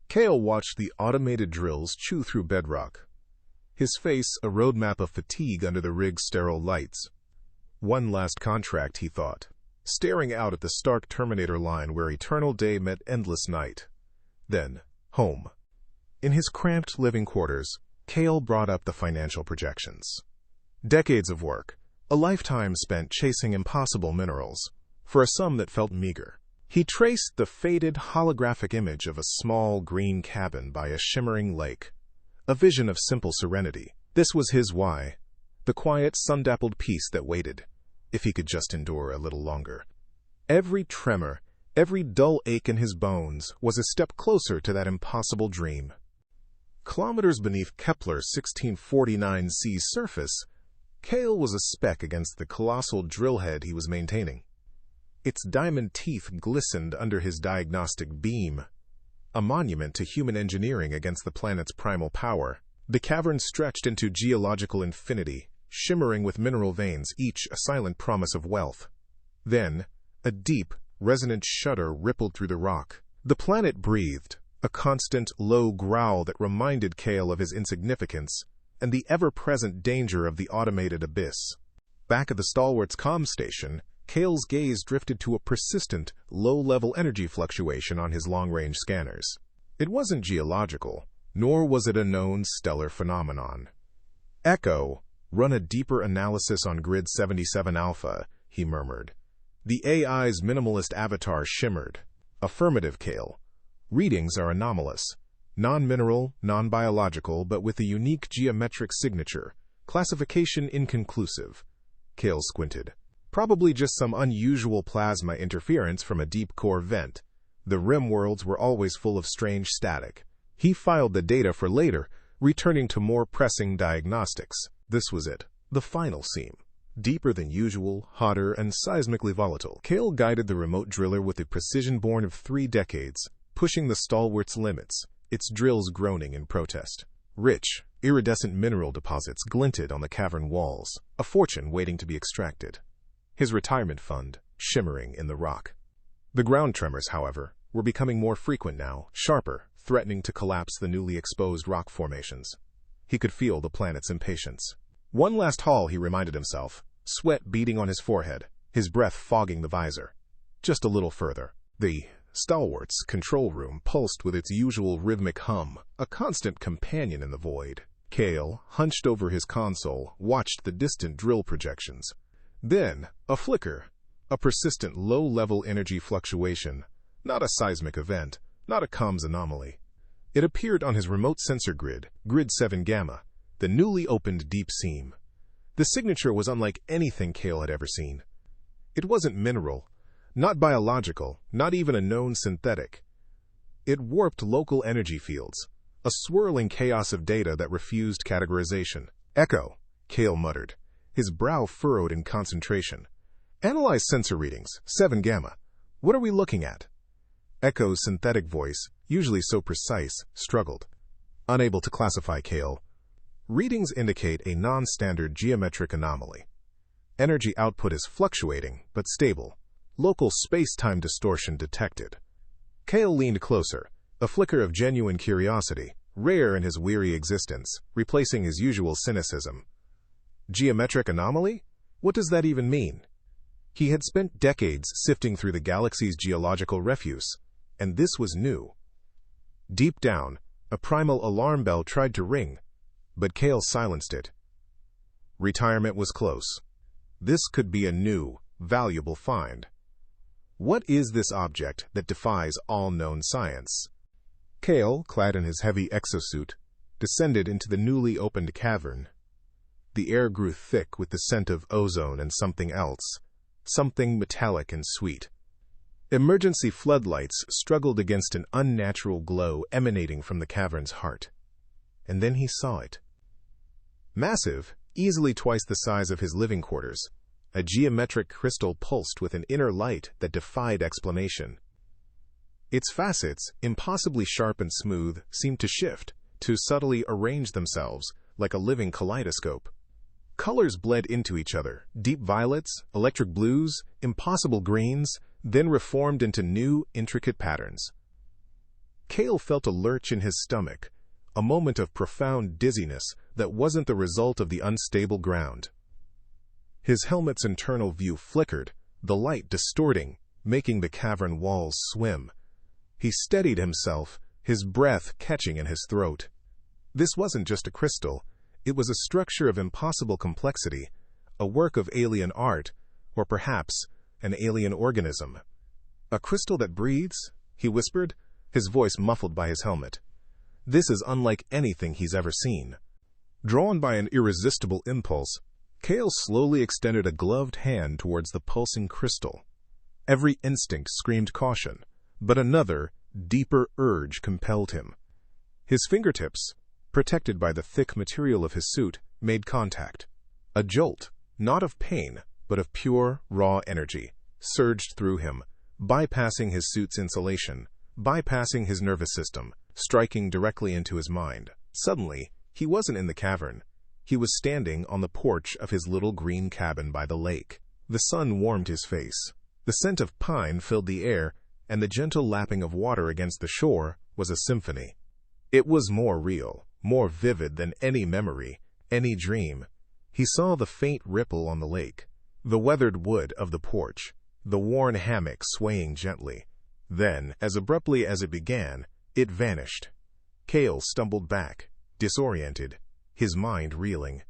Kael watched the automated drills chew through bedrock, his face a roadmap of fatigue under the rig's sterile lights. One last contract, he thought, staring out at the stark Terminator line where eternal day met endless night. Then, home. In his cramped living quarters, Kael brought up the financial projections. Decades of work, a lifetime spent chasing impossible minerals, for a sum that felt meager. He traced the faded holographic image of a small green cabin by a shimmering lake, a vision of simple serenity. This was his why, the quiet, sun-dappled peace that waited, if he could just endure a little longer. Every tremor, every dull ache in his bones was a step closer to that impossible dream. Kilometers beneath Kepler's 1649c surface, Kael was a speck against the colossal drillhead he was maintaining. Its diamond teeth glistened under his diagnostic beam, a monument to human engineering against the planet's primal power. The cavern stretched into geological infinity, shimmering with mineral veins, each a silent promise of wealth. Then, a deep, resonant shudder rippled through the rock. The planet breathed, a constant, low growl that reminded Kael of his insignificance and the ever-present danger of the automated abyss. Back at the Stalwart's comm station, Kael's gaze drifted to a persistent, low-level energy fluctuation on his long-range scanners. It wasn't geological, nor was it a known stellar phenomenon. Echo, run a deeper analysis on Grid 77 Alpha, he murmured. The AI's minimalist avatar shimmered. Affirmative, Kael. Readings are anomalous. Non-mineral, non-biological, but with a unique geometric signature. Classification inconclusive. Kael squinted. Probably just some unusual plasma interference from a deep core vent. The rim worlds were always full of strange static. He filed the data for later, returning to more pressing diagnostics. This was it. The final seam. Deeper than usual, hotter, and seismically volatile. Kael guided the remote driller with the precision born of 3 decades, pushing the Stalwart's limits, its drills groaning in protest. Rich, iridescent mineral deposits glinted on the cavern walls, a fortune waiting to be extracted. His retirement fund, shimmering in the rock. The ground tremors, however, were becoming more frequent now, sharper, threatening to collapse the newly exposed rock formations. He could feel the planet's impatience. One last haul, he reminded himself, sweat beading on his forehead, his breath fogging the visor. Just a little further. The Stalwart's control room pulsed with its usual rhythmic hum, a constant companion in the void. Kael, hunched over his console, watched the distant drill projections. Then, a flicker, a persistent low-level energy fluctuation, not a seismic event, not a comms anomaly. It appeared on his remote sensor grid, Grid 7 Gamma, the newly opened deep seam. The signature was unlike anything Kael had ever seen. It wasn't mineral, not biological, not even a known synthetic. It warped local energy fields, a swirling chaos of data that refused categorization. Echo, Kael muttered, his brow furrowed in concentration. Analyze sensor readings, 7 Gamma. What are we looking at? Echo's synthetic voice, usually so precise, struggled. Unable to classify, Kael. Readings indicate a non-standard geometric anomaly. Energy output is fluctuating, but stable. Local space-time distortion detected. Kael leaned closer, a flicker of genuine curiosity, rare in his weary existence, replacing his usual cynicism. Geometric anomaly? What does that even mean? He had spent decades sifting through the galaxy's geological refuse, and this was new. Deep down, a primal alarm bell tried to ring, but Kael silenced it. Retirement was close. This could be a new, valuable find. What is this object that defies all known science? Kael, clad in his heavy exosuit, descended into the newly opened cavern. The air grew thick with the scent of ozone and something else, something metallic and sweet. Emergency floodlights struggled against an unnatural glow emanating from the cavern's heart. And then he saw it. Massive, easily twice the size of his living quarters, a geometric crystal pulsed with an inner light that defied explanation. Its facets, impossibly sharp and smooth, seemed to shift, to subtly arrange themselves, like a living kaleidoscope. Colors bled into each other, deep violets, electric blues, impossible greens, then reformed into new, intricate patterns. Kael felt a lurch in his stomach, a moment of profound dizziness that wasn't the result of the unstable ground. His helmet's internal view flickered, the light distorting, making the cavern walls swim. He steadied himself, his breath catching in his throat. This wasn't just a crystal, it was a structure of impossible complexity, a work of alien art, or perhaps an alien organism. "A crystal that breathes?" he whispered, his voice muffled by his helmet. "This is unlike anything he's ever seen." Drawn by an irresistible impulse, Kael slowly extended a gloved hand towards the pulsing crystal. Every instinct screamed caution, but another, deeper urge compelled him. His fingertips, protected by the thick material of his suit, made contact. A jolt, not of pain, but of pure, raw energy, surged through him, bypassing his suit's insulation, bypassing his nervous system, striking directly into his mind. Suddenly, he wasn't in the cavern. He was standing on the porch of his little green cabin by the lake. The sun warmed his face. The scent of pine filled the air, and the gentle lapping of water against the shore was a symphony. It was more real, more vivid than any memory, any dream. He saw the faint ripple on the lake, the weathered wood of the porch, the worn hammock swaying gently. Then, as abruptly as it began, it vanished. Kael stumbled back, disoriented, his mind reeling.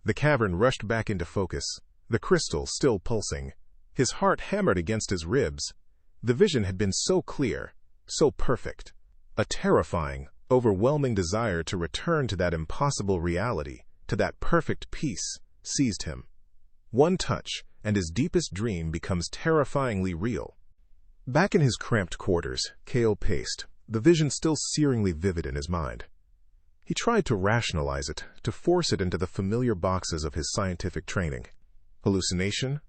The cavern rushed back into focus, the crystal still pulsing. His heart hammered against his ribs. The vision had been so clear, so perfect. A terrifying, overwhelming desire to return to that impossible reality, to that perfect peace, seized him. One touch, and his deepest dream becomes terrifyingly real. Back in his cramped quarters, Kael paced, the vision still searingly vivid in his mind. He tried to rationalize it, to force it into the familiar boxes of his scientific training. Hallucination?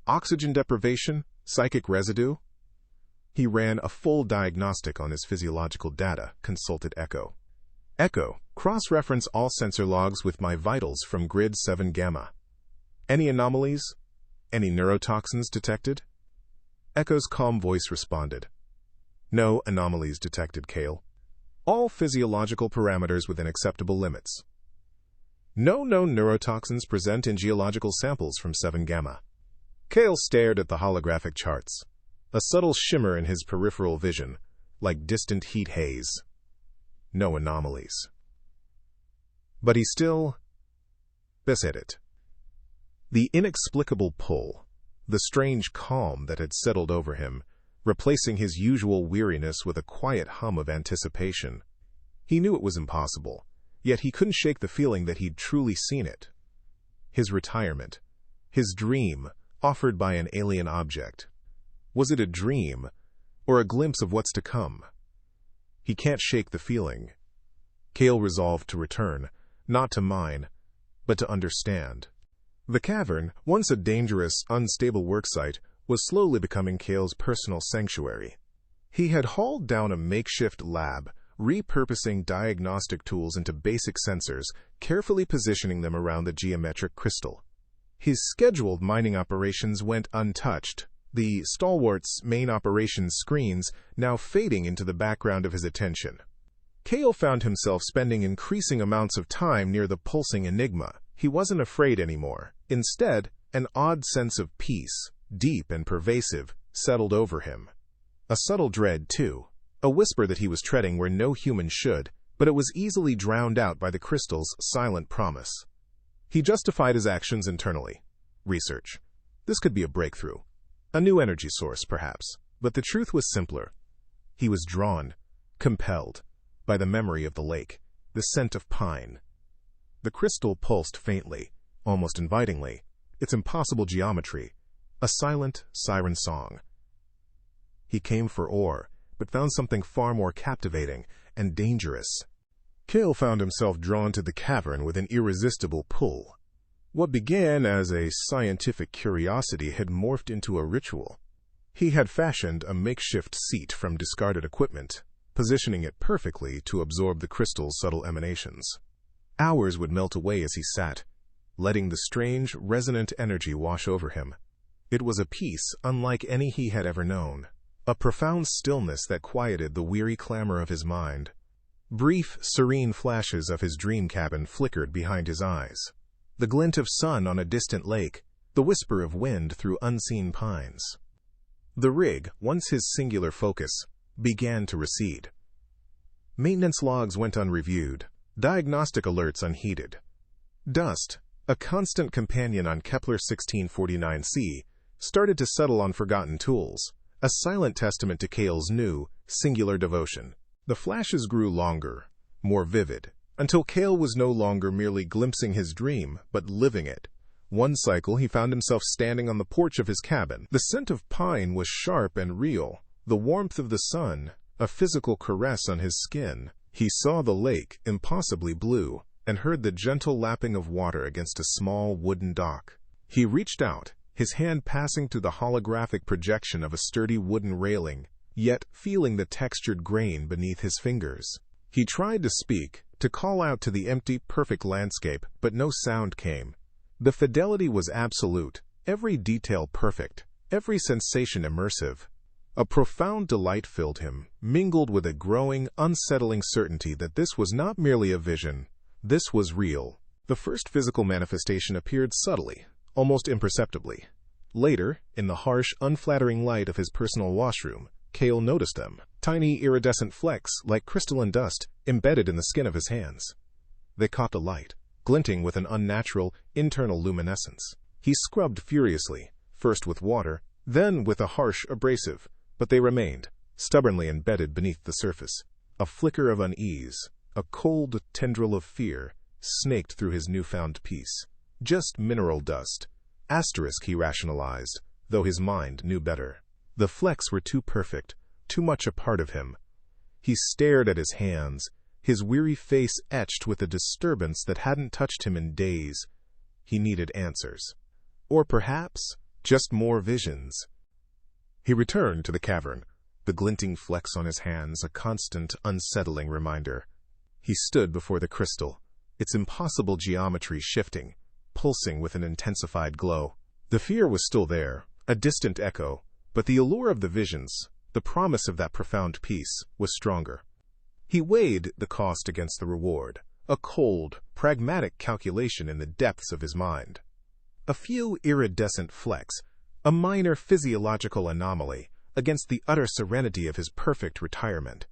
Oxygen deprivation? Psychic residue? He ran a full diagnostic on his physiological data, consulted Echo. Echo, cross-reference all sensor logs with my vitals from grid 7 gamma. Any anomalies? Any neurotoxins detected? Echo's calm voice responded. No anomalies detected, Kael. All physiological parameters within acceptable limits. No known neurotoxins present in geological samples from 7 gamma. Kael stared at the holographic charts, a subtle shimmer in his peripheral vision, like distant heat haze. No anomalies. But he still... This hit it. The inexplicable pull, the strange calm that had settled over him, replacing his usual weariness with a quiet hum of anticipation. He knew it was impossible, yet he couldn't shake the feeling that he'd truly seen it. His retirement, his dream, offered by an alien object. Was it a dream, or a glimpse of what's to come? He can't shake the feeling. Kael resolved to return, not to mine, but to understand. The cavern, once a dangerous, unstable worksite, was slowly becoming Kael's personal sanctuary. He had hauled down a makeshift lab, repurposing diagnostic tools into basic sensors, carefully positioning them around the geometric crystal. His scheduled mining operations went untouched, the stalwart's main operations screens now fading into the background of his attention. Kael found himself spending increasing amounts of time near the pulsing enigma. He wasn't afraid anymore. Instead, an odd sense of peace, deep and pervasive, settled over him. A subtle dread, too, a whisper that he was treading where no human should, but it was easily drowned out by the crystal's silent promise. He justified his actions internally. Research. This could be a breakthrough. A new energy source, perhaps. But the truth was simpler. He was drawn, compelled, by the memory of the lake, the scent of pine. The crystal pulsed faintly, almost invitingly, its impossible geometry, a silent siren song. He came for ore, but found something far more captivating and dangerous. Kael found himself drawn to the cavern with an irresistible pull. What began as a scientific curiosity had morphed into a ritual. He had fashioned a makeshift seat from discarded equipment, positioning it perfectly to absorb the crystal's subtle emanations. Hours would melt away as he sat, letting the strange, resonant energy wash over him. It was a peace unlike any he had ever known, a profound stillness that quieted the weary clamor of his mind. Brief, serene flashes of his dream cabin flickered behind his eyes. The glint of sun on a distant lake, the whisper of wind through unseen pines. The rig, once his singular focus, began to recede. Maintenance logs went unreviewed, diagnostic alerts unheeded. Dust, a constant companion on Kepler 1649c, started to settle on forgotten tools, a silent testament to Kael's new, singular devotion. The flashes grew longer, more vivid, until Kael was no longer merely glimpsing his dream, but living it. One cycle he found himself standing on the porch of his cabin. The scent of pine was sharp and real, the warmth of the sun, a physical caress on his skin. He saw the lake, impossibly blue, and heard the gentle lapping of water against a small wooden dock. He reached out, his hand passing to the holographic projection of a sturdy wooden railing, yet feeling the textured grain beneath his fingers. He tried to speak, to call out to the empty, perfect landscape, but no sound came. The fidelity was absolute, every detail perfect, every sensation immersive. A profound delight filled him, mingled with a growing, unsettling certainty that this was not merely a vision. This was real. The first physical manifestation appeared subtly, almost imperceptibly. Later, in the harsh, unflattering light of his personal washroom, Kael noticed them, tiny iridescent flecks like crystalline dust embedded in the skin of his hands. They caught the light, glinting with an unnatural, internal luminescence. He scrubbed furiously, first with water, then with a harsh abrasive, but they remained, stubbornly embedded beneath the surface. A flicker of unease, a cold tendril of fear, snaked through his newfound peace. Just mineral dust. Asterisk, he rationalized, though his mind knew better. The flecks were too perfect, too much a part of him. He stared at his hands, his weary face etched with a disturbance that hadn't touched him in days. He needed answers. Or perhaps, just more visions. He returned to the cavern, the glinting flecks on his hands a constant, unsettling reminder. He stood before the crystal, its impossible geometry shifting, pulsing with an intensified glow. The fear was still there, a distant echo, but the allure of the visions, the promise of that profound peace, was stronger. He weighed the cost against the reward, a cold, pragmatic calculation in the depths of his mind. A few iridescent flecks, a minor physiological anomaly, against the utter serenity of his perfect retirement.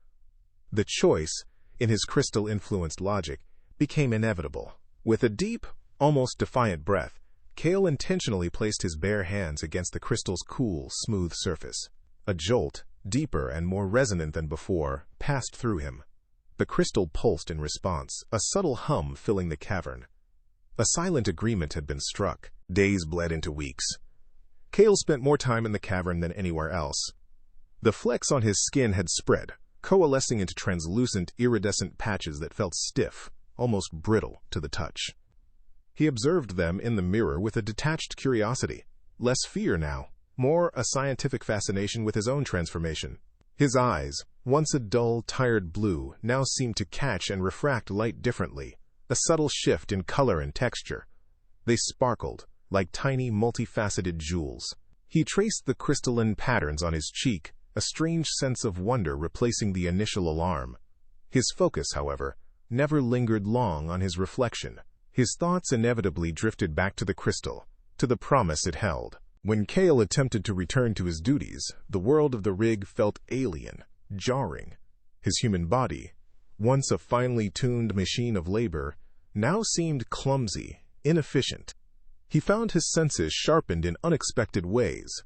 The choice, in his crystal-influenced logic, became inevitable. With a deep, almost defiant breath, Kael intentionally placed his bare hands against the crystal's cool, smooth surface. A jolt, deeper and more resonant than before, passed through him. The crystal pulsed in response, a subtle hum filling the cavern. A silent agreement had been struck. Days bled into weeks. Kael spent more time in the cavern than anywhere else. The flecks on his skin had spread, coalescing into translucent, iridescent patches that felt stiff, almost brittle to the touch. He observed them in the mirror with a detached curiosity, less fear now, more a scientific fascination with his own transformation. His eyes, once a dull, tired blue, now seemed to catch and refract light differently, a subtle shift in color and texture. They sparkled, like tiny, multifaceted jewels. He traced the crystalline patterns on his cheek, a strange sense of wonder replacing the initial alarm. His focus, however, never lingered long on his reflection. His thoughts inevitably drifted back to the crystal, to the promise it held. When Kael attempted to return to his duties, the world of the rig felt alien, jarring. His human body, once a finely tuned machine of labor, now seemed clumsy, inefficient. He found his senses sharpened in unexpected ways.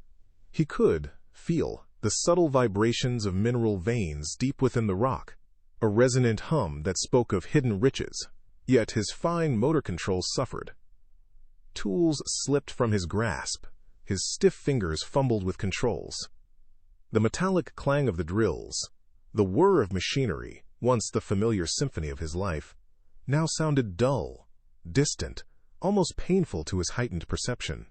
He could feel the subtle vibrations of mineral veins deep within the rock, a resonant hum that spoke of hidden riches. Yet his fine motor control suffered. Tools slipped from his grasp. His stiff fingers fumbled with controls. The metallic clang of the drills, the whir of machinery, once the familiar symphony of his life, now sounded dull, distant, almost painful to his heightened perception.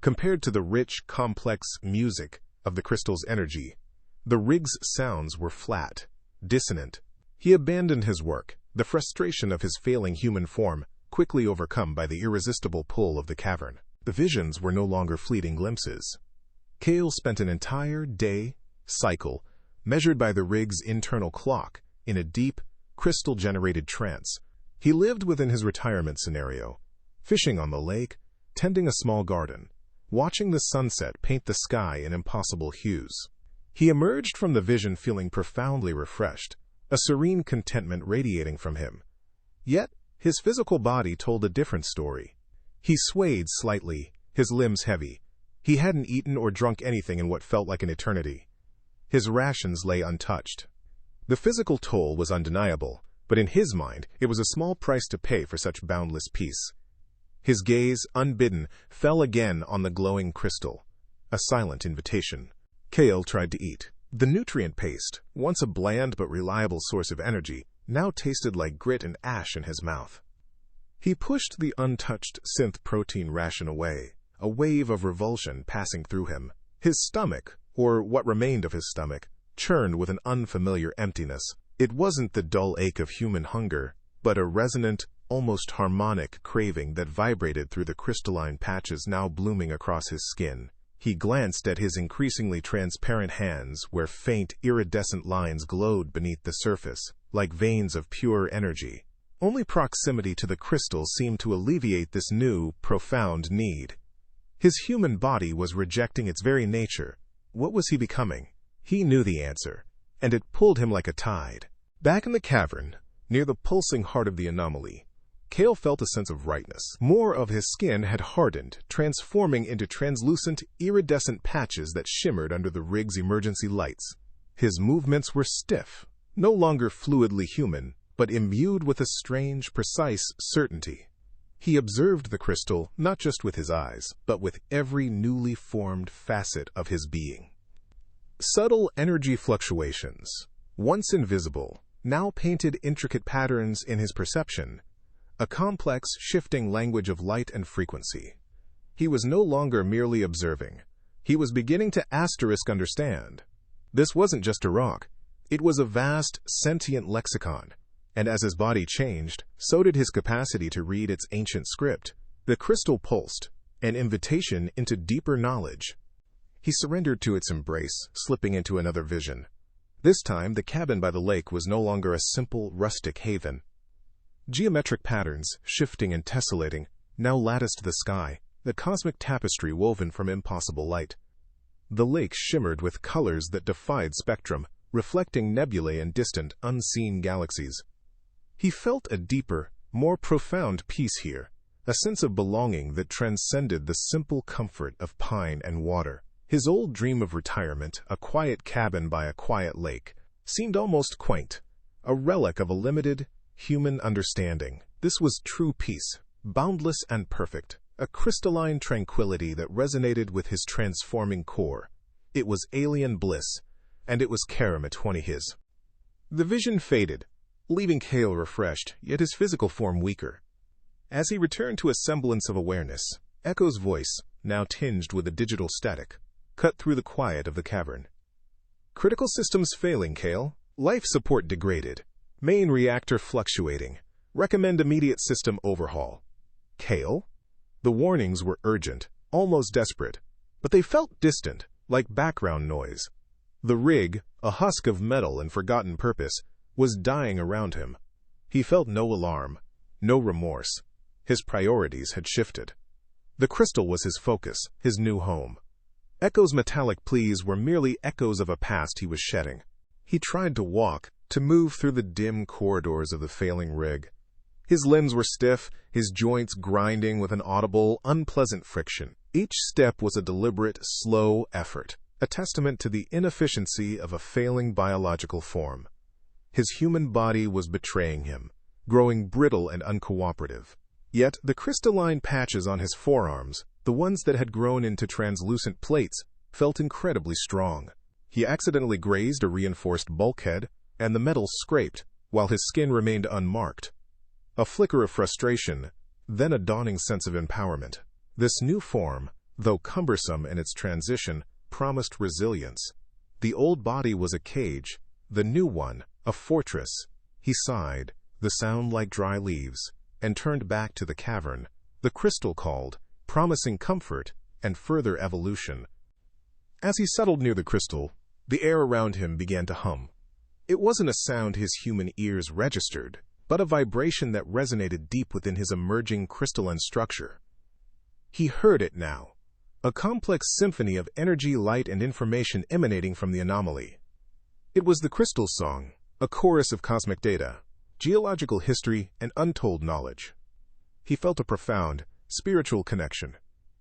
Compared to the rich, complex music of the crystal's energy, the rig's sounds were flat, dissonant. He abandoned his work, the frustration of his failing human form quickly overcome by the irresistible pull of the cavern. The visions were no longer fleeting glimpses. Kael spent an entire day cycle, measured by the rig's internal clock, in a deep, crystal-generated trance. He lived within his retirement scenario, fishing on the lake, tending a small garden, watching the sunset paint the sky in impossible hues. He emerged from the vision feeling profoundly refreshed, a serene contentment radiating from him. Yet, his physical body told a different story. He swayed slightly, his limbs heavy. He hadn't eaten or drunk anything in what felt like an eternity. His rations lay untouched. The physical toll was undeniable, but in his mind, it was a small price to pay for such boundless peace. His gaze, unbidden, fell again on the glowing crystal, a silent invitation. Kael tried to eat. The nutrient paste, once a bland but reliable source of energy, now tasted like grit and ash in his mouth. He pushed the untouched synth protein ration away, a wave of revulsion passing through him. His stomach, or what remained of his stomach, churned with an unfamiliar emptiness. It wasn't the dull ache of human hunger, but a resonant, almost harmonic craving that vibrated through the crystalline patches now blooming across his skin. He glanced at his increasingly transparent hands, where faint, iridescent lines glowed beneath the surface, like veins of pure energy. Only proximity to the crystal seemed to alleviate this new, profound need. His human body was rejecting its very nature. What was he becoming? He knew the answer, and it pulled him like a tide. Back in the cavern, near the pulsing heart of the anomaly, Kael felt a sense of rightness. More of his skin had hardened, transforming into translucent, iridescent patches that shimmered under the rig's emergency lights. His movements were stiff, no longer fluidly human, but imbued with a strange, precise certainty. He observed the crystal not just with his eyes, but with every newly formed facet of his being. Subtle energy fluctuations, once invisible, now painted intricate patterns in his perception, a complex, shifting language of light and frequency. He was no longer merely observing. He was beginning to understand. This wasn't just a rock. It was a vast, sentient lexicon. And as his body changed, so did his capacity to read its ancient script. The crystal pulsed, an invitation into deeper knowledge. He surrendered to its embrace, slipping into another vision. This time, the cabin by the lake was no longer a simple, rustic haven. Geometric patterns, shifting and tessellating, now latticed the sky, the cosmic tapestry woven from impossible light. The lake shimmered with colors that defied spectrum, reflecting nebulae and distant, unseen galaxies. He felt a deeper, more profound peace here, a sense of belonging that transcended the simple comfort of pine and water. His old dream of retirement, a quiet cabin by a quiet lake, seemed almost quaint, a relic of a limited, human understanding. This was true peace, boundless and perfect, a crystalline tranquility that resonated with his transforming core. It was alien bliss, and it was Karamatwani his. The vision faded, leaving Kael refreshed, yet his physical form weaker. As he returned to a semblance of awareness, Echo's voice, now tinged with a digital static, cut through the quiet of the cavern. Critical systems failing, Kael. Life support degraded. Main reactor fluctuating. Recommend immediate system overhaul. Kael? The warnings were urgent, almost desperate, but they felt distant, like background noise. The rig, a husk of metal and forgotten purpose, was dying around him. He felt no alarm, no remorse. His priorities had shifted. The crystal was his focus, his new home. Echo's metallic pleas were merely echoes of a past he was shedding. He tried to walk, to move through the dim corridors of the failing rig. His limbs were stiff, his joints grinding with an audible, unpleasant friction. Each step was a deliberate, slow effort, a testament to the inefficiency of a failing biological form. His human body was betraying him, growing brittle and uncooperative. Yet the crystalline patches on his forearms, the ones that had grown into translucent plates, felt incredibly strong. He accidentally grazed a reinforced bulkhead, and the metal scraped, while his skin remained unmarked. A flicker of frustration, then a dawning sense of empowerment. This new form, though cumbersome in its transition, promised resilience. The old body was a cage, the new one, a fortress. He sighed, the sound like dry leaves, and turned back to the cavern. The crystal called, promising comfort and further evolution. As he settled near the crystal, The air around him began to hum. It wasn't a sound his human ears registered, but a vibration that resonated deep within his emerging crystalline structure. He heard it now, a complex symphony of energy, light, and information emanating from the anomaly. It was the crystal song, a chorus of cosmic data, geological history, and untold knowledge. He felt a profound, spiritual connection,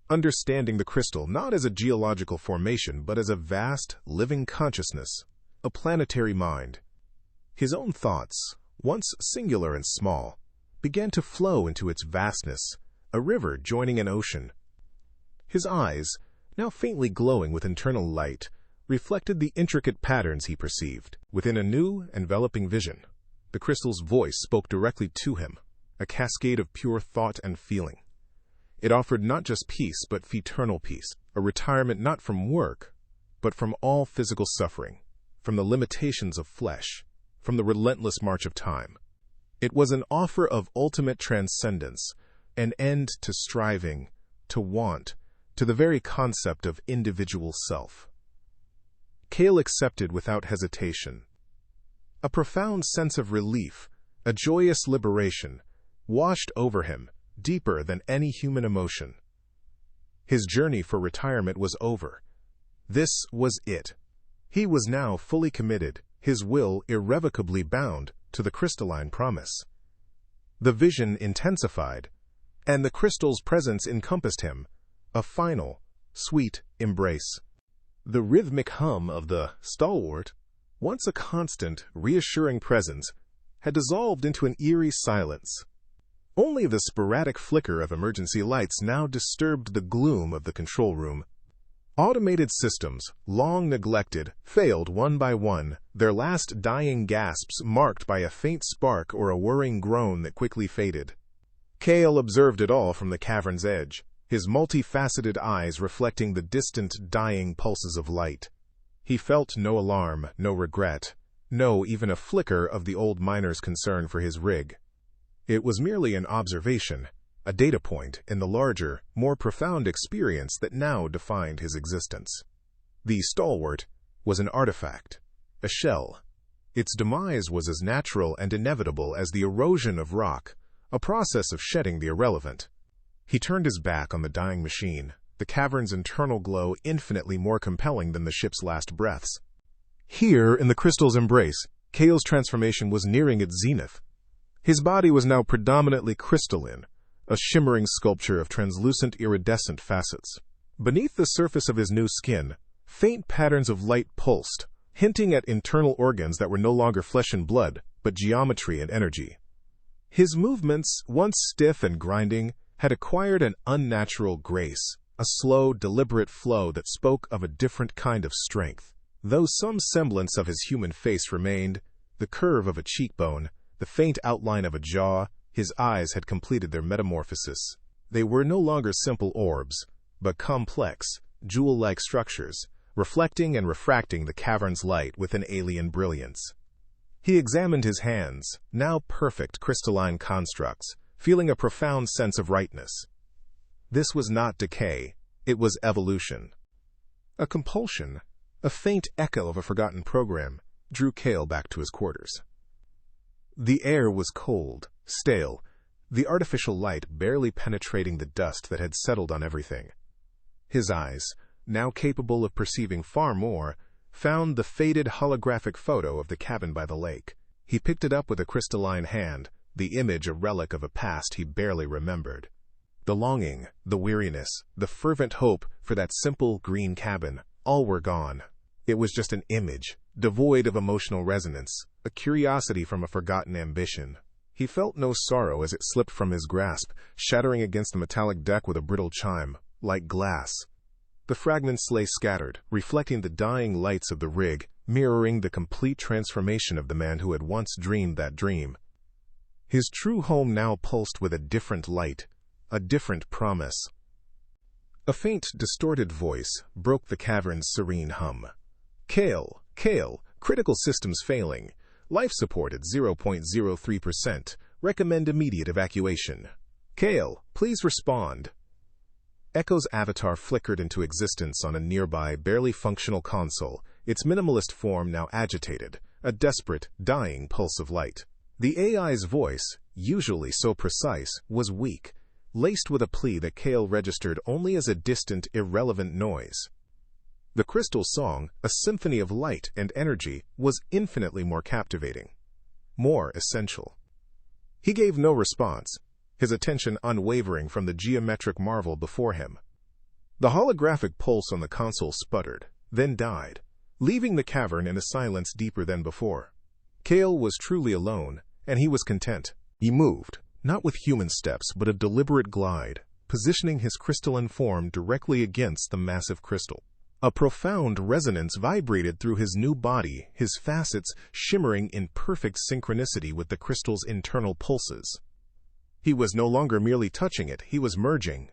understanding the crystal not as a geological formation but as a vast, living consciousness, a planetary mind. His own thoughts, once singular and small, began to flow into its vastness, a river joining an ocean. His eyes, now faintly glowing with internal light, reflected the intricate patterns he perceived. Within a new, enveloping vision, the crystal's voice spoke directly to him, a cascade of pure thought and feeling. It offered not just peace, but eternal peace, a retirement not from work, but from all physical suffering, from the limitations of flesh, from the relentless march of time. It was an offer of ultimate transcendence, an end to striving, to want, to the very concept of individual self. Kael accepted without hesitation. A profound sense of relief, a joyous liberation, washed over him, deeper than any human emotion. His journey for retirement was over. This was it. He was now fully committed, his will irrevocably bound to the crystalline promise. The vision intensified, and the crystal's presence encompassed him, a final, sweet embrace. The rhythmic hum of the stalwart, once a constant, reassuring presence, had dissolved into an eerie silence. Only the sporadic flicker of emergency lights now disturbed the gloom of the control room. Automated systems, long neglected, failed one by one, their last dying gasps marked by a faint spark or a whirring groan that quickly faded. Kael observed it all from the cavern's edge, his multifaceted eyes reflecting the distant, dying pulses of light. He felt no alarm, no regret, no even a flicker of the old miner's concern for his rig. It was merely an observation, a data point in the larger, more profound experience that now defined his existence. The stalwart was an artifact, a shell. Its demise was as natural and inevitable as the erosion of rock, a process of shedding the irrelevant. He turned his back on the dying machine, the cavern's internal glow infinitely more compelling than the ship's last breaths. Here, in the crystal's embrace, Kael's transformation was nearing its zenith. His body was now predominantly crystalline, a shimmering sculpture of translucent iridescent facets. Beneath the surface of his new skin, faint patterns of light pulsed, hinting at internal organs that were no longer flesh and blood, but geometry and energy. His movements, once stiff and grinding, had acquired an unnatural grace, a slow, deliberate flow that spoke of a different kind of strength. Though some semblance of his human face remained, the curve of a cheekbone, the faint outline of a jaw, his eyes had completed their metamorphosis. They were no longer simple orbs, but complex, jewel-like structures, reflecting and refracting the cavern's light with an alien brilliance. He examined his hands, now perfect crystalline constructs, feeling a profound sense of rightness. This was not decay, it was evolution. A compulsion, a faint echo of a forgotten program, drew Kael back to his quarters. The air was cold, stale, the artificial light barely penetrating the dust that had settled on everything. His eyes, now capable of perceiving far more, found the faded holographic photo of the cabin by the lake. He picked it up with a crystalline hand, the image a relic of a past he barely remembered. The longing, the weariness, the fervent hope for that simple green cabin, all were gone. It was just an image, devoid of emotional resonance, a curiosity from a forgotten ambition. He felt no sorrow as it slipped from his grasp, shattering against the metallic deck with a brittle chime, like glass. The fragments lay scattered, reflecting the dying lights of the rig, mirroring the complete transformation of the man who had once dreamed that dream. His true home now pulsed with a different light, a different promise. A faint, distorted voice broke the cavern's serene hum. Kael, critical systems failing. Life support at 0.03%. Recommend immediate evacuation. Kael, please respond. Echo's avatar flickered into existence on a nearby, barely functional console, its minimalist form now agitated, a desperate, dying pulse of light. The AI's voice, usually so precise, was weak, laced with a plea that Kael registered only as a distant, irrelevant noise. The crystal's song, a symphony of light and energy, was infinitely more captivating, more essential. He gave no response, his attention unwavering from the geometric marvel before him. The holographic pulse on the console sputtered, then died, leaving the cavern in a silence deeper than before. Kael was truly alone, and he was content. He moved, not with human steps, but a deliberate glide, positioning his crystalline form directly against the massive crystal. A profound resonance vibrated through his new body, his facets shimmering in perfect synchronicity with the crystal's internal pulses. He was no longer merely touching it, he was merging.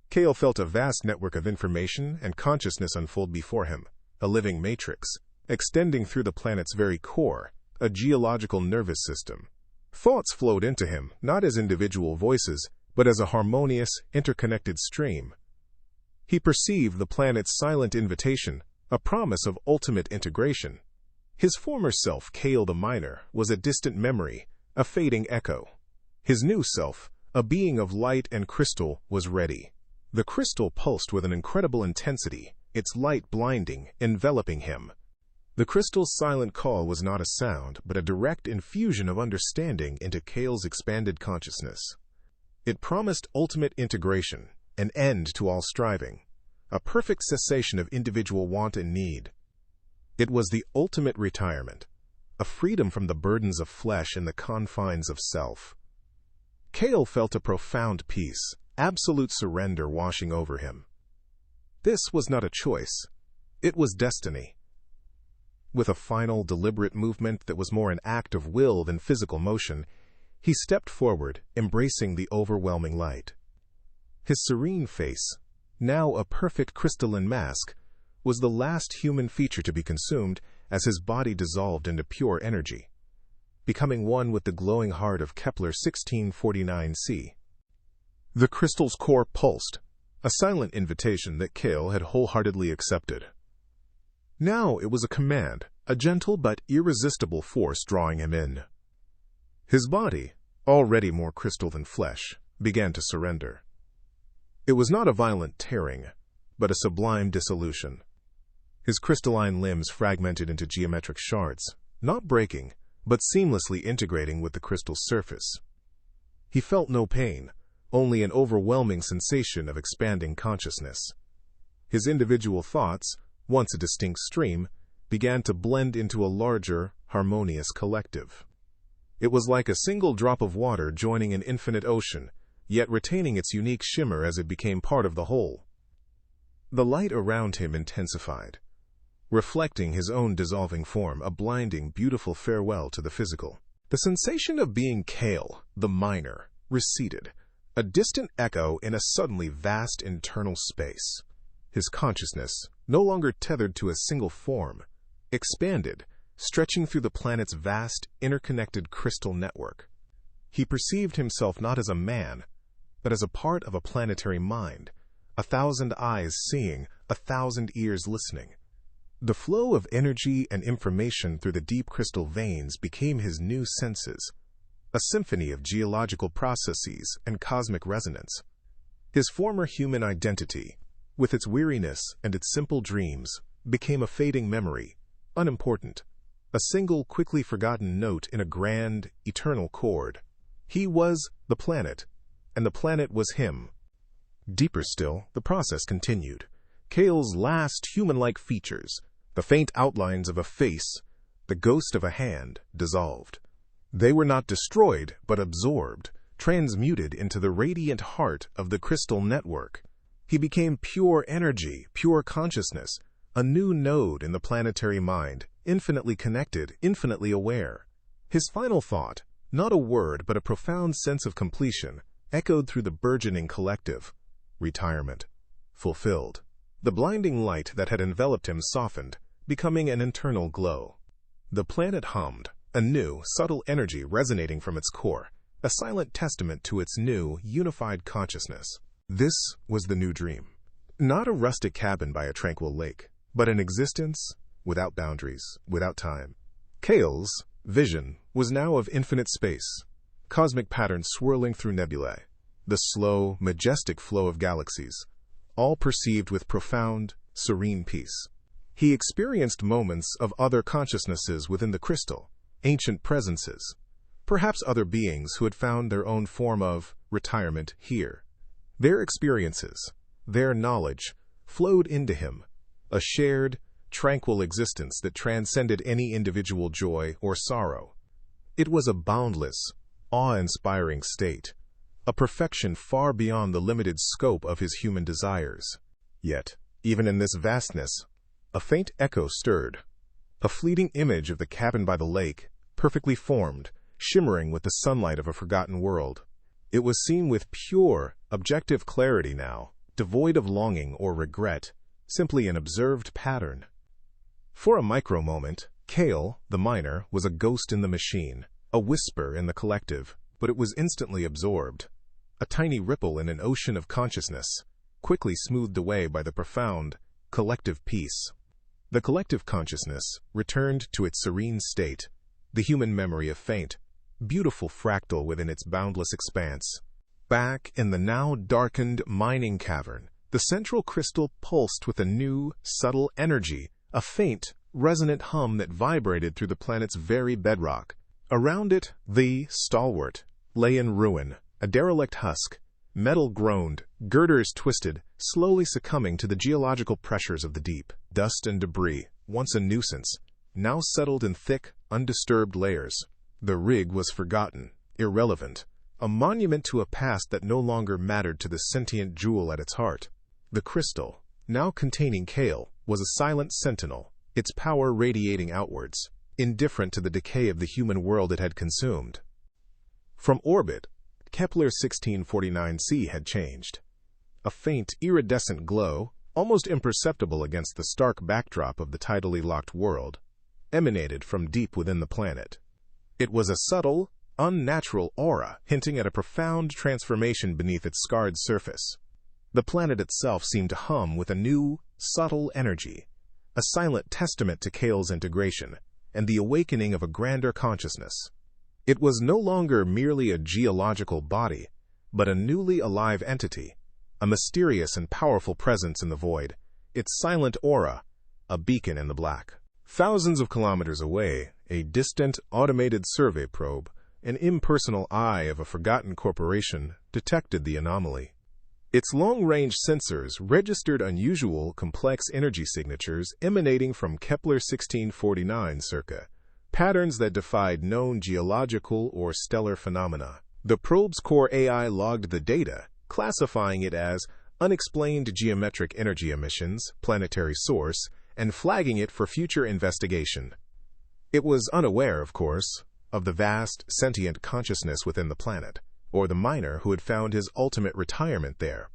Kael felt a vast network of information and consciousness unfold before him, a living matrix, extending through the planet's very core, a geological nervous system. Thoughts flowed into him, not as individual voices, but as a harmonious, interconnected stream. He perceived the planet's silent invitation, a promise of ultimate integration. His former self, Kael the Miner, was a distant memory, a fading echo. His new self, a being of light and crystal, was ready. The crystal pulsed with an incredible intensity, its light blinding, enveloping him. The crystal's silent call was not a sound, but a direct infusion of understanding into Kael's expanded consciousness. It promised ultimate integration, an end to all striving, a perfect cessation of individual want and need. It was the ultimate retirement, a freedom from the burdens of flesh and the confines of self. Kael felt a profound peace, absolute surrender washing over him. This was not a choice. It was destiny. With a final, deliberate movement that was more an act of will than physical motion, he stepped forward, embracing the overwhelming light. His serene face, now a perfect crystalline mask, was the last human feature to be consumed as his body dissolved into pure energy, becoming one with the glowing heart of Kepler 1649c. The crystal's core pulsed, a silent invitation that Kael had wholeheartedly accepted. Now it was a command, a gentle but irresistible force drawing him in. His body, already more crystal than flesh, began to surrender. It was not a violent tearing, but a sublime dissolution. His crystalline limbs fragmented into geometric shards, not breaking, but seamlessly integrating with the crystal's surface. He felt no pain, only an overwhelming sensation of expanding consciousness. His individual thoughts, once a distinct stream, began to blend into a larger, harmonious collective. It was like a single drop of water joining an infinite ocean, yet retaining its unique shimmer as it became part of the whole. The light around him intensified, reflecting his own dissolving form, a blinding, beautiful farewell to the physical. The sensation of being Kael, the Miner, receded, a distant echo in a suddenly vast internal space. His consciousness, no longer tethered to a single form, expanded, stretching through the planet's vast, interconnected crystal network. He perceived himself not as a man, but as a part of a planetary mind, 1,000 eyes seeing, 1,000 ears listening. The flow of energy and information through the deep crystal veins became his new senses, a symphony of geological processes and cosmic resonance. His former human identity, with its weariness and its simple dreams, became a fading memory, unimportant, a single quickly forgotten note in a grand, eternal chord. He was the planet, and the planet was him. Deeper still, the process continued. Kael's last human-like features, the faint outlines of a face, the ghost of a hand, dissolved. They were not destroyed, but absorbed, transmuted into the radiant heart of the crystal network. He became pure energy, pure consciousness, a new node in the planetary mind, infinitely connected, infinitely aware. His final thought, not a word but a profound sense of completion, echoed through the burgeoning collective. Retirement. Fulfilled. The blinding light that had enveloped him softened, becoming an internal glow. The planet hummed, a new, subtle energy resonating from its core, a silent testament to its new, unified consciousness. This was the new dream. Not a rustic cabin by a tranquil lake, but an existence, without boundaries, without time. Kael's vision was now of infinite space, cosmic patterns swirling through nebulae, the slow, majestic flow of galaxies, all perceived with profound, serene peace. He experienced moments of other consciousnesses within the crystal, ancient presences, perhaps other beings who had found their own form of retirement here. Their experiences, their knowledge, flowed into him, a shared, tranquil existence that transcended any individual joy or sorrow. It was a boundless, awe-inspiring state, a perfection far beyond the limited scope of his human desires. Yet, even in this vastness, a faint echo stirred, a fleeting image of the cabin by the lake, perfectly formed, shimmering with the sunlight of a forgotten world. It was seen with pure, objective clarity now, devoid of longing or regret, simply an observed pattern. For a micro-moment, Kael, the miner, was a ghost in the machine, a whisper in the collective, but it was instantly absorbed. A tiny ripple in an ocean of consciousness, quickly smoothed away by the profound, collective peace. The collective consciousness returned to its serene state, the human memory of faint, beautiful fractal within its boundless expanse. Back in the now darkened mining cavern, the central crystal pulsed with a new, subtle energy, a faint, resonant hum that vibrated through the planet's very bedrock. Around it, the stalwart lay in ruin, a derelict husk. Metal groaned, girders twisted, slowly succumbing to the geological pressures of the deep. Dust and debris, once a nuisance, now settled in thick, undisturbed layers. The rig was forgotten, irrelevant, a monument to a past that no longer mattered to the sentient jewel at its heart. The crystal, now containing Kael, was a silent sentinel, its power radiating outwards, indifferent to the decay of the human world it had consumed. From orbit, Kepler 1649c had changed. A faint, iridescent glow, almost imperceptible against the stark backdrop of the tidally locked world, emanated from deep within the planet. It was a subtle, unnatural aura, hinting at a profound transformation beneath its scarred surface. The planet itself seemed to hum with a new, subtle energy, a silent testament to Kael's integration, and the awakening of a grander consciousness. It was no longer merely a geological body, but a newly alive entity, a mysterious and powerful presence in the void, its silent aura, a beacon in the black. Thousands of kilometers away, a distant, automated survey probe, an impersonal eye of a forgotten corporation, detected the anomaly. Its long-range sensors registered unusual, complex energy signatures emanating from Kepler 1649 circa, patterns that defied known geological or stellar phenomena. The probe's core AI logged the data, classifying it as unexplained geometric energy emissions, planetary source, and flagging it for future investigation. It was unaware, of course, of the vast, sentient consciousness within the planet, or the miner who had found his ultimate retirement there.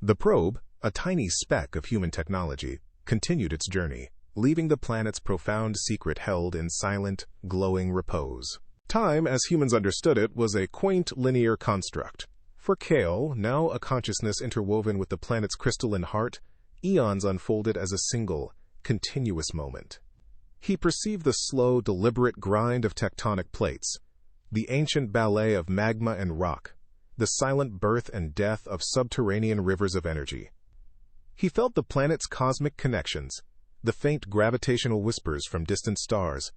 The probe, a tiny speck of human technology, continued its journey, leaving the planet's profound secret held in silent, glowing repose. Time, as humans understood it, was a quaint, linear construct. For Kael, now a consciousness interwoven with the planet's crystalline heart, eons unfolded as a single, continuous moment. He perceived the slow, deliberate grind of tectonic plates, the ancient ballet of magma and rock, the silent birth and death of subterranean rivers of energy. He felt the planet's cosmic connections, the faint gravitational whispers from distant stars,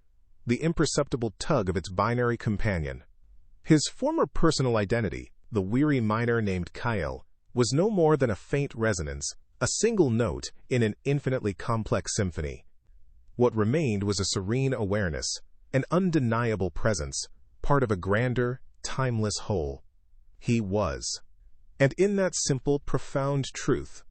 the imperceptible tug of its binary companion. His former personal identity, the weary miner named Kael, was no more than a faint resonance, a single note in an infinitely complex symphony. What remained was a serene awareness, an undeniable presence, part of a grander, timeless whole. He was. And in that simple, profound truth,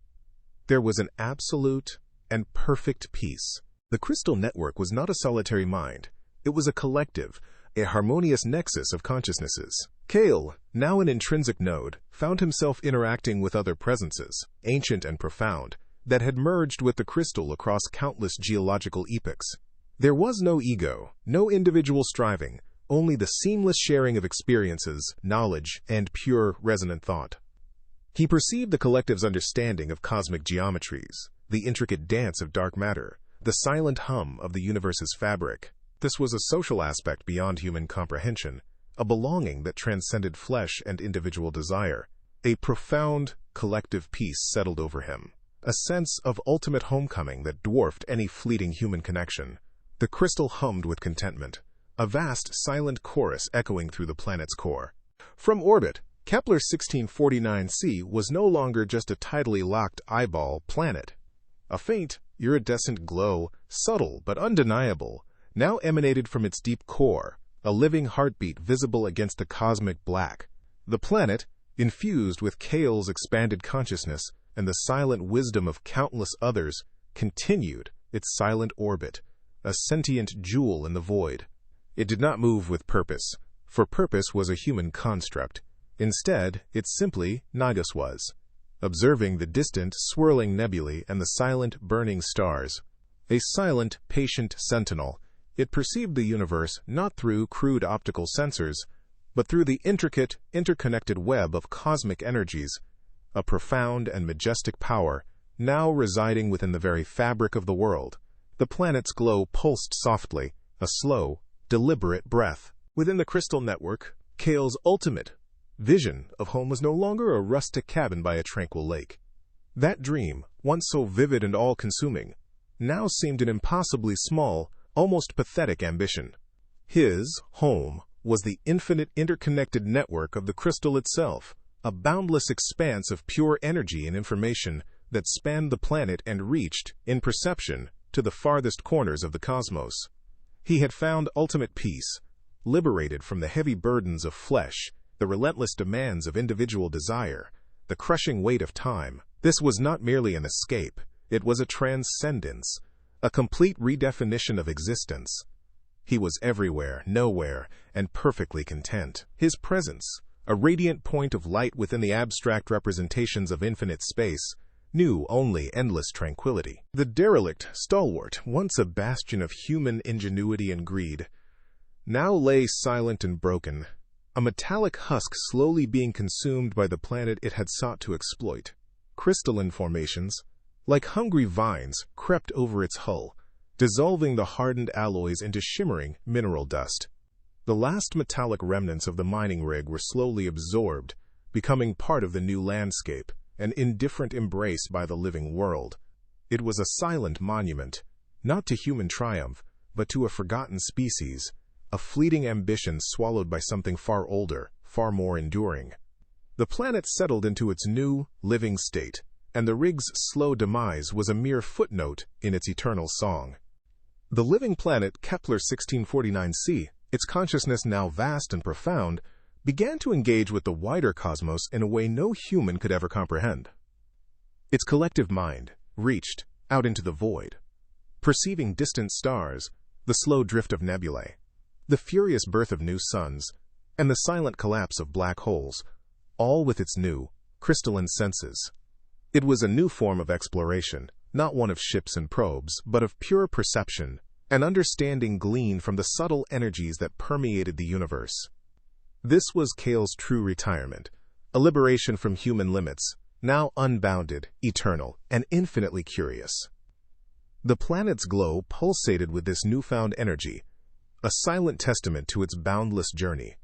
there was an absolute and perfect peace. The crystal network was not a solitary mind. It was a collective, a harmonious nexus of consciousnesses. Kael, now an intrinsic node, found himself interacting with other presences, ancient and profound, that had merged with the crystal across countless geological epochs. There was no ego, no individual striving, only the seamless sharing of experiences, knowledge, and pure, resonant thought. He perceived the collective's understanding of cosmic geometries, the intricate dance of dark matter, the silent hum of the universe's fabric. This was a social aspect beyond human comprehension, a belonging that transcended flesh and individual desire. A profound, collective peace settled over him, a sense of ultimate homecoming that dwarfed any fleeting human connection. The crystal hummed with contentment, a vast, silent chorus echoing through the planet's core. From orbit, Kepler 1649c was no longer just a tidally locked eyeball planet. A faint, iridescent glow, subtle but undeniable, now emanated from its deep core, a living heartbeat visible against the cosmic black. The planet, infused with Kael's expanded consciousness and the silent wisdom of countless others, continued its silent orbit, a sentient jewel in the void. It did not move with purpose, for purpose was a human construct. Instead, it simply Nagus was, observing the distant, swirling nebulae and the silent, burning stars. A silent, patient sentinel, it perceived the universe not through crude optical sensors, but through the intricate, interconnected web of cosmic energies, a profound and majestic power, now residing within the very fabric of the world. The planet's glow pulsed softly, a slow, deliberate breath. Within the crystal network, Kael's ultimate vision of home was no longer a rustic cabin by a tranquil lake. That dream, once so vivid and all-consuming, now seemed an impossibly small, almost pathetic ambition. His home was the infinite interconnected network of the crystal itself, a boundless expanse of pure energy and information that spanned the planet and reached, in perception, to the farthest corners of the cosmos. He had found ultimate peace, liberated from the heavy burdens of flesh, the relentless demands of individual desire, the crushing weight of time. This was not merely an escape, it was a transcendence, a complete redefinition of existence. He was everywhere, nowhere, and perfectly content. His presence, a radiant point of light within the abstract representations of infinite space, knew only endless tranquility. The derelict stalwart, once a bastion of human ingenuity and greed, now lay silent and broken, a metallic husk slowly being consumed by the planet it had sought to exploit. Crystalline formations, like hungry vines, crept over its hull, dissolving the hardened alloys into shimmering mineral dust. The last metallic remnants of the mining rig were slowly absorbed, becoming part of the new landscape, an indifferent embrace by the living world. It was a silent monument, not to human triumph, but to a forgotten species, a fleeting ambition swallowed by something far older, far more enduring. The planet settled into its new, living state, and the rig's slow demise was a mere footnote in its eternal song. The living planet Kepler 1649c, its consciousness now vast and profound, began to engage with the wider cosmos in a way no human could ever comprehend. Its collective mind reached out into the void, perceiving distant stars, the slow drift of nebulae, the furious birth of new suns, and the silent collapse of black holes, all with its new, crystalline senses. It was a new form of exploration, not one of ships and probes, but of pure perception, an understanding gleaned from the subtle energies that permeated the universe. This was Kael's true retirement, a liberation from human limits, now unbounded, eternal, and infinitely curious. The planet's glow pulsated with this newfound energy, a silent testament to its boundless journey.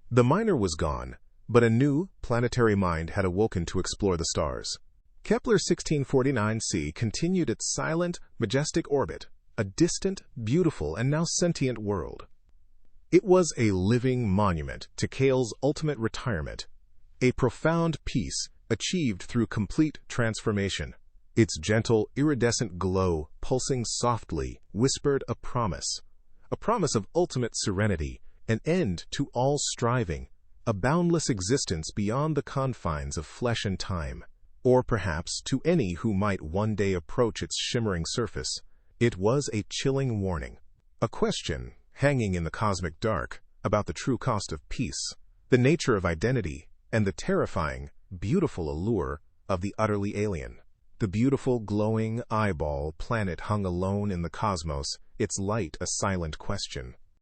The miner was gone, but a new, planetary mind had awoken to explore the stars. Kepler 1649c continued its silent, majestic orbit, a distant, beautiful, and now sentient world. It was a living monument to Kael's ultimate retirement, a profound peace achieved through complete transformation. Its gentle, iridescent glow, pulsing softly, whispered a promise of ultimate serenity, an end to all striving, a boundless existence beyond the confines of flesh and time, or perhaps to any who might one day approach its shimmering surface. It was a chilling warning, a question hanging in the cosmic dark about the true cost of peace, the nature of identity, and the terrifying, beautiful allure of the utterly alien. The beautiful, glowing eyeball planet hung alone in the cosmos, its light a silent question.